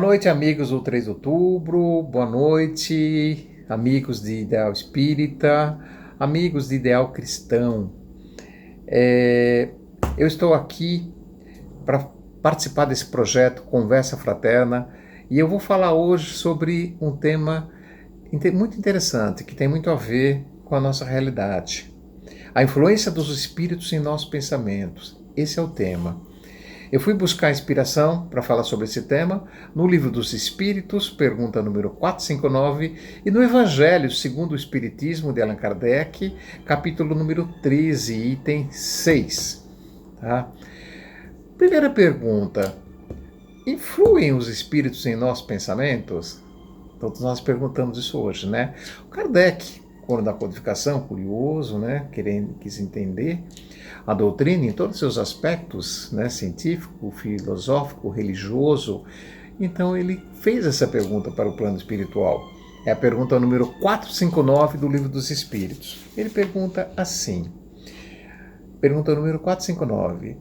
noite, amigos do 3 de outubro, boa noite, amigos de Ideal Espírita, amigos de Ideal Cristão. Eu estou aqui para participar desse projeto Conversa Fraterna e eu vou falar hoje sobre um tema muito interessante, que tem muito a ver com a nossa realidade. A influência dos espíritos em nossos pensamentos. Esse é o tema. Eu fui buscar inspiração para falar sobre esse tema no Livro dos Espíritos, pergunta número 459, e no Evangelho segundo o Espiritismo de Allan Kardec, capítulo número 13, item 6. Tá? Primeira pergunta: influem os espíritos em nossos pensamentos? Todos nós perguntamos isso hoje, né? O Kardec, quando da codificação, curioso, né? Quis entender a doutrina em todos os seus aspectos, né, científico, filosófico, religioso. Então ele fez essa pergunta para o plano espiritual. É a pergunta número 459 do Livro dos Espíritos. Ele pergunta assim, pergunta número 459.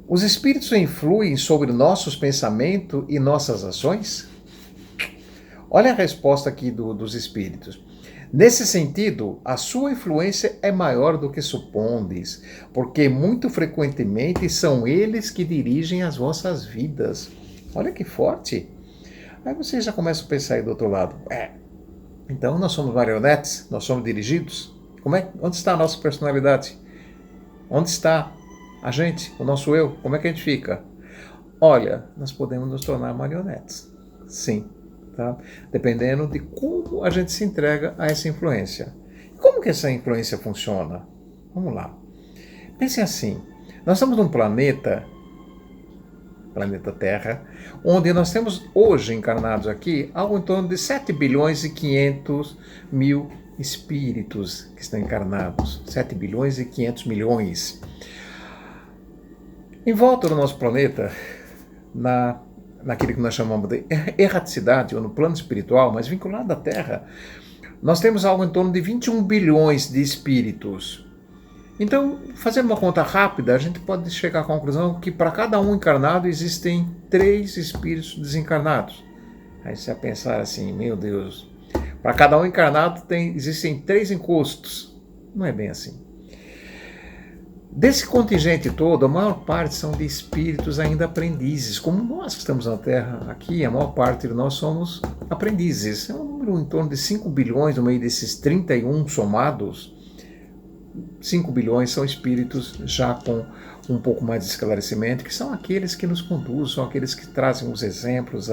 Os espíritos influem sobre nossos pensamentos e nossas ações? Olha a resposta aqui dos espíritos. Nesse sentido, a sua influência é maior do que supondes, porque muito frequentemente são eles que dirigem as vossas vidas. Olha que forte! Aí você já começa a pensar aí do outro lado. Então nós somos marionetes? Nós somos dirigidos? Onde está a nossa personalidade? Onde está a gente, o nosso eu? Como é que a gente fica? Olha, nós podemos nos tornar marionetes. Sim. Tá? Dependendo de como a gente se entrega a essa influência. Como que essa influência funciona? Vamos lá. Pense assim, nós estamos num planeta Terra, onde nós temos hoje encarnados aqui algo em torno de 7 bilhões e 500 mil espíritos que estão encarnados. 7 bilhões e 500 milhões. Em volta do nosso planeta, naquele que nós chamamos de erraticidade, ou no plano espiritual, mas vinculado à Terra, nós temos algo em torno de 21 bilhões de espíritos. Então, fazendo uma conta rápida, a gente pode chegar à conclusão que para cada um encarnado existem 3 espíritos desencarnados. Aí você vai pensar assim, meu Deus, para cada um encarnado existem 3 encostos. Não é bem assim. Desse contingente todo, a maior parte são de espíritos ainda aprendizes. Como nós que estamos na Terra aqui, a maior parte de nós somos aprendizes. É um número em torno de 5 bilhões no meio desses 31 somados. 5 bilhões são espíritos já com um pouco mais de esclarecimento, que são aqueles que nos conduzem, são aqueles que trazem os exemplos,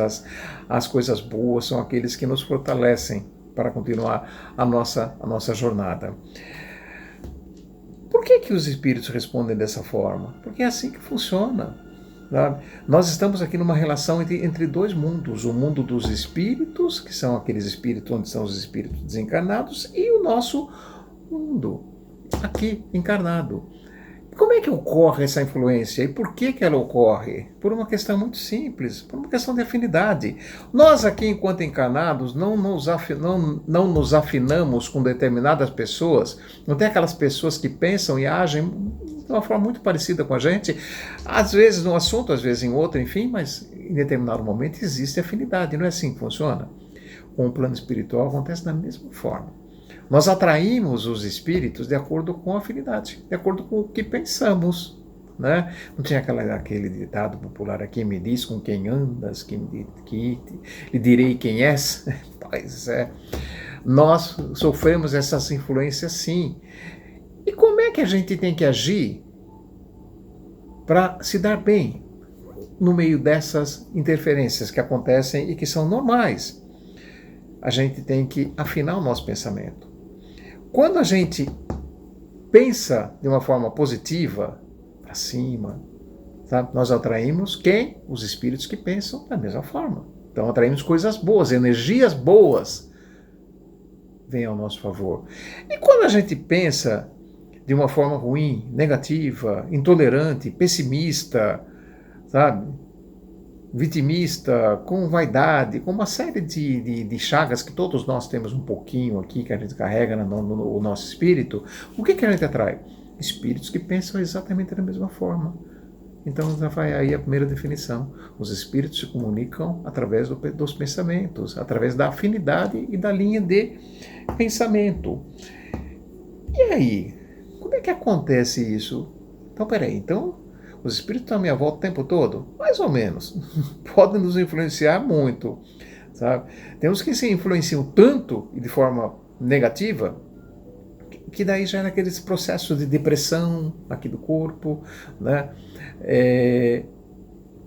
as coisas boas, são aqueles que nos fortalecem para continuar a nossa jornada. Por que os espíritos respondem dessa forma? Porque é assim que funciona. Sabe? Nós estamos aqui numa relação entre 2 mundos. O mundo dos espíritos, que são aqueles espíritos onde são os espíritos desencarnados, e o nosso mundo, aqui, encarnado. Como é que ocorre essa influência? E por que ela ocorre? Por uma questão muito simples, por uma questão de afinidade. Nós aqui, enquanto encarnados, não nos afinamos com determinadas pessoas. Não tem aquelas pessoas que pensam e agem de uma forma muito parecida com a gente. Às vezes num assunto, às vezes em outro, enfim, mas em determinado momento existe afinidade. Não é assim que funciona? Com o plano espiritual acontece da mesma forma. Nós atraímos os espíritos de acordo com a afinidade, de acordo com o que pensamos. Né? Não tinha aquele ditado popular aqui, me diz com quem andas, que lhe direi quem és? Pois é, nós sofremos essas influências sim. E como é que a gente tem que agir para se dar bem no meio dessas interferências que acontecem e que são normais? A gente tem que afinar o nosso pensamento. Quando a gente pensa de uma forma positiva, para cima, sabe? Nós atraímos quem? Os espíritos que pensam da mesma forma. Então atraímos coisas boas, energias boas vêm ao nosso favor. E quando a gente pensa de uma forma ruim, negativa, intolerante, pessimista, sabe? Vitimista, com vaidade, com uma série de chagas que todos nós temos um pouquinho aqui, que a gente carrega no nosso espírito, o que a gente atrai? Espíritos que pensam exatamente da mesma forma. Então já vai aí a primeira definição. Os espíritos se comunicam através dos pensamentos, através da afinidade e da linha de pensamento. E aí, como é que acontece isso? Então, peraí, então os espíritos estão à minha volta o tempo todo? Mais ou menos. Podem nos influenciar muito, sabe? Temos que se influenciam tanto e de forma negativa, que daí já é naqueles processos de depressão aqui do corpo, né?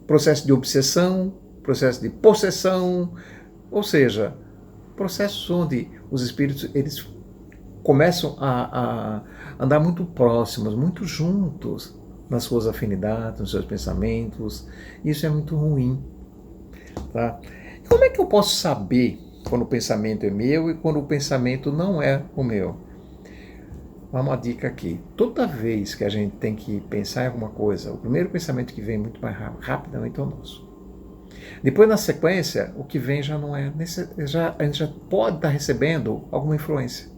Processo de obsessão, processo de possessão, ou seja, processos onde os espíritos eles começam a andar muito próximos, muito juntos nas suas afinidades, nos seus pensamentos. Isso é muito ruim, tá? Como é que eu posso saber quando o pensamento é meu e quando o pensamento não é o meu? Uma dica aqui: toda vez que a gente tem que pensar em alguma coisa, o primeiro pensamento que vem muito mais rapidamente é o nosso. Depois, na sequência, o que vem já não é, a gente já pode estar recebendo alguma influência.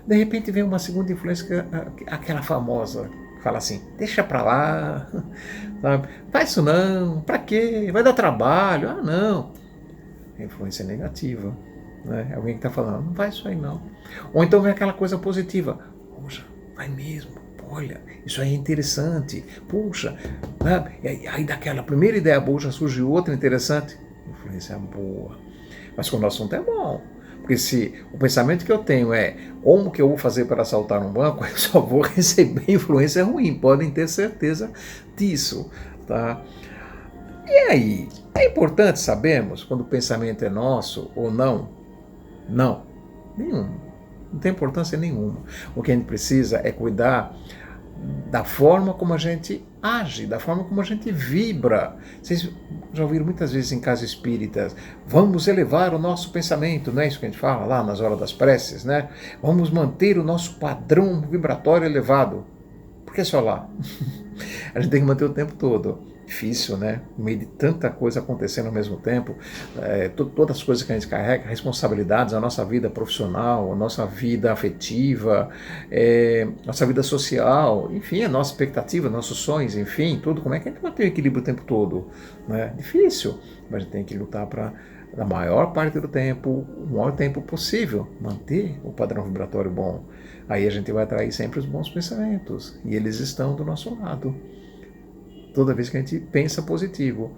De repente vem uma segunda influência, aquela famosa, que fala assim: deixa pra lá, sabe? Faz isso não, pra quê? Vai dar trabalho. Ah, não. A influência negativa, né? Alguém que está falando: não faz isso aí não. Ou então vem aquela coisa positiva: poxa, vai mesmo, olha, isso aí é interessante, puxa, né? Aí daquela primeira ideia boa já surge outra interessante. Influência boa. Mas quando o assunto é bom. Porque se o pensamento que eu tenho é como que eu vou fazer para assaltar um banco, eu só vou receber influência ruim, podem ter certeza disso, tá? E aí, é importante sabermos quando o pensamento é nosso ou não? Não, nenhum. Não tem importância nenhuma. O que a gente precisa é cuidar da forma como a gente age, da forma como a gente vibra. Vocês já ouviram muitas vezes em casas espíritas: vamos elevar o nosso pensamento, não é isso que a gente fala lá nas horas das preces, né? Vamos manter o nosso padrão vibratório elevado. Por que só lá? A gente tem que manter o tempo todo. Difícil, né? No meio de tanta coisa acontecendo ao mesmo tempo, todas as coisas que a gente carrega, responsabilidades, a nossa vida profissional, a nossa vida afetiva, nossa vida social, enfim, a nossa expectativa, nossos sonhos, enfim, tudo. Como é que a gente mantém o equilíbrio o tempo todo? Né? Difícil, mas a gente tem que lutar para, na maior parte do tempo, o maior tempo possível, manter o padrão vibratório bom. Aí a gente vai atrair sempre os bons pensamentos, e eles estão do nosso lado. Toda vez que a gente pensa positivo.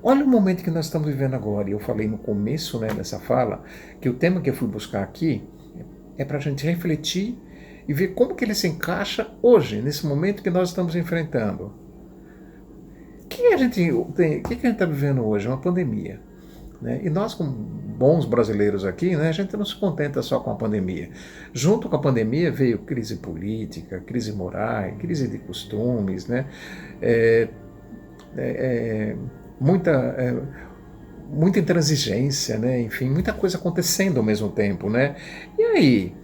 Olha o momento que nós estamos vivendo agora. E eu falei no começo, né, dessa fala, que o tema que eu fui buscar aqui é para a gente refletir e ver como que ele se encaixa hoje, nesse momento que nós estamos enfrentando. O que a gente está vivendo hoje? Uma pandemia. Né? E nós, como bons brasileiros aqui, né, a gente não se contenta só com a pandemia. Junto com a pandemia veio crise política, crise moral, crise de costumes, né? Muita intransigência, né? Enfim, muita coisa acontecendo ao mesmo tempo. Né? E aí,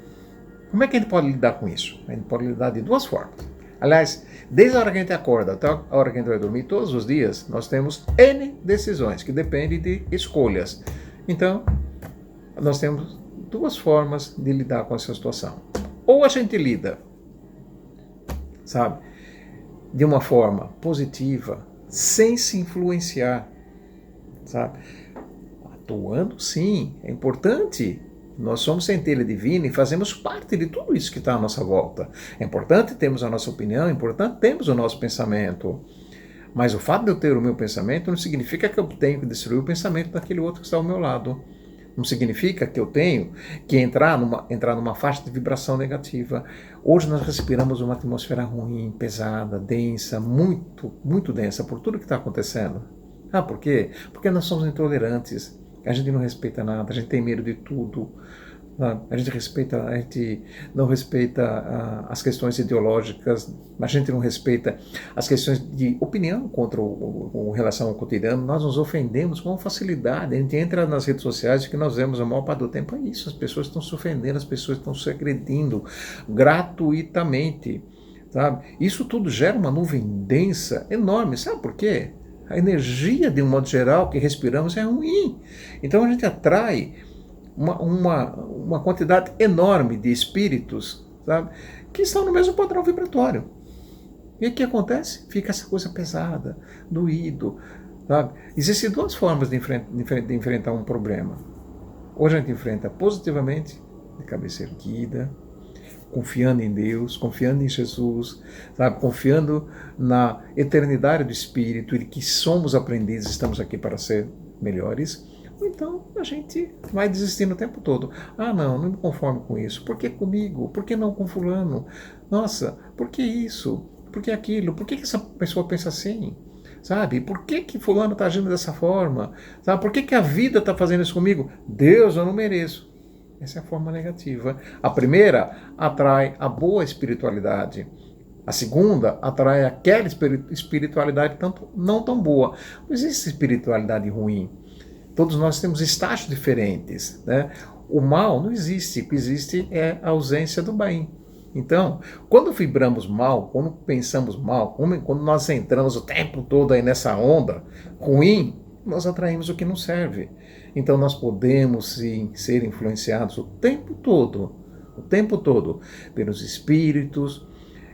como é que a gente pode lidar com isso? A gente pode lidar de duas formas. Aliás, desde a hora que a gente acorda até a hora que a gente vai dormir, todos os dias, nós temos N decisões, que dependem de escolhas. Então, nós temos duas formas de lidar com essa situação. Ou a gente lida, sabe, de uma forma positiva, sem se influenciar, sabe? Atuando, sim, é importante. Nós somos centelha divina e fazemos parte de tudo isso que está à nossa volta. É importante termos a nossa opinião, é importante termos o nosso pensamento. Mas o fato de eu ter o meu pensamento não significa que eu tenho que destruir o pensamento daquele outro que está ao meu lado. Não significa que eu tenho que entrar numa faixa de vibração negativa. Hoje nós respiramos uma atmosfera ruim, pesada, densa, muito, muito densa por tudo que está acontecendo. Ah, por quê? Porque nós somos intolerantes. A gente não respeita nada, a gente tem medo de tudo. A gente não respeita as questões ideológicas, a gente não respeita as questões de opinião com relação ao cotidiano. Nós nos ofendemos com facilidade. A gente entra nas redes sociais e o que nós vemos a maior parte do tempo é isso. As pessoas estão se ofendendo, as pessoas estão se agredindo gratuitamente. Sabe? Isso tudo gera uma nuvem densa enorme. Sabe por quê? A energia, de um modo geral, que respiramos é ruim. Então a gente atrai uma quantidade enorme de espíritos, sabe, que estão no mesmo padrão vibratório. E o que acontece? Fica essa coisa pesada, doído, sabe? Existem duas formas de enfrentar um problema. Ou a gente enfrenta positivamente, de cabeça erguida, confiando em Deus, confiando em Jesus, sabe? Confiando na eternidade do Espírito e que somos aprendizes, estamos aqui para ser melhores. Ou então a gente vai desistindo o tempo todo. Ah, não me conformo com isso. Por que comigo? Por que não com fulano? Nossa, por que isso? Por que aquilo? Por que essa pessoa pensa assim? Sabe? Por que fulano está agindo dessa forma? Sabe? Por que a vida está fazendo isso comigo? Deus, eu não mereço. Essa é a forma negativa. A primeira atrai a boa espiritualidade. A segunda atrai aquela espiritualidade não tão boa. Não existe espiritualidade ruim. Todos nós temos estágios diferentes, né? O mal não existe. O que existe é a ausência do bem. Então, quando vibramos mal, quando pensamos mal, quando nós entramos o tempo todo aí nessa onda ruim, nós atraímos o que não serve. Então nós podemos sim ser influenciados o tempo todo, pelos espíritos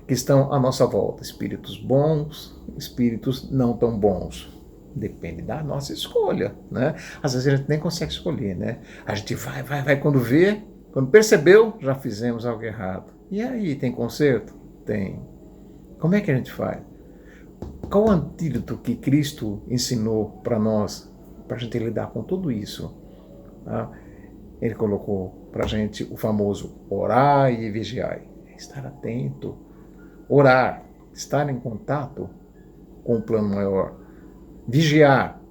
que estão à nossa volta. Espíritos bons, espíritos não tão bons. Depende da nossa escolha, né? Às vezes a gente nem consegue escolher, né? A gente vai, quando vê, quando percebeu, já fizemos algo errado. E aí, tem conserto? Tem. Como é que a gente faz? Qual o antídoto que Cristo ensinou para nós, para a gente lidar com tudo isso? Tá? Ele colocou para a gente o famoso orai e vigiai. Estar atento. Orar, estar em contato com o plano maior. Vigiar,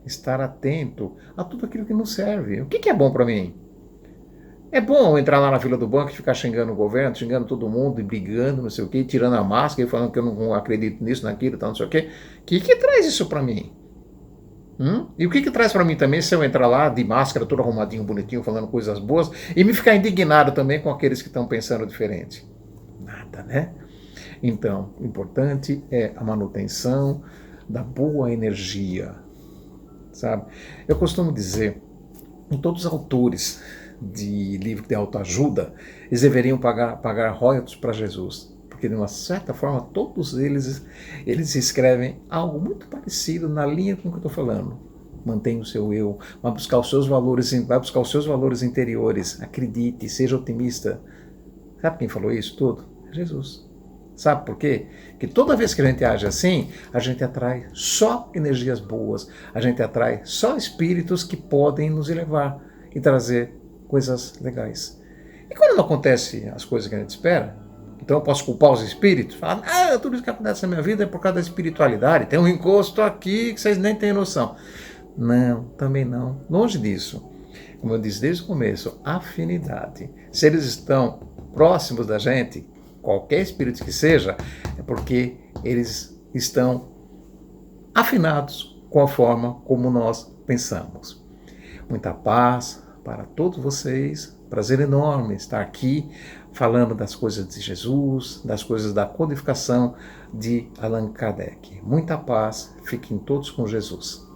estar atento a tudo aquilo que não serve. O que é bom para mim? É bom entrar lá na fila do banco e ficar xingando o governo, xingando todo mundo e brigando, não sei o quê, tirando a máscara e falando que eu não acredito nisso, naquilo, tal, não sei o quê. O que traz isso para mim? E o que traz para mim também se eu entrar lá de máscara, todo arrumadinho, bonitinho, falando coisas boas e me ficar indignado também com aqueles que estão pensando diferente? Nada, né? Então, o importante é a manutenção da boa energia, sabe? Eu costumo dizer, em todos os autores de livro de autoajuda, eles deveriam pagar royalties para Jesus, porque de uma certa forma todos eles escrevem algo muito parecido na linha com o que eu estou falando. Mantenha o seu eu, vai buscar os seus valores interiores, acredite, seja otimista. Sabe quem falou isso tudo? É Jesus. Sabe por quê? Porque toda vez que a gente age assim, a gente atrai só energias boas, a gente atrai só espíritos que podem nos elevar e trazer coisas legais. E quando não acontece as coisas que a gente espera, então eu posso culpar os espíritos, falar, tudo isso que acontece na minha vida é por causa da espiritualidade, tem um encosto aqui que vocês nem têm noção. Não, também não. Longe disso. Como eu disse desde o começo, afinidade. Se eles estão próximos da gente, qualquer espírito que seja, é porque eles estão afinados com a forma como nós pensamos. Muita paz para todos vocês. Prazer enorme estar aqui falando das coisas de Jesus, das coisas da codificação de Allan Kardec. Muita paz. Fiquem todos com Jesus.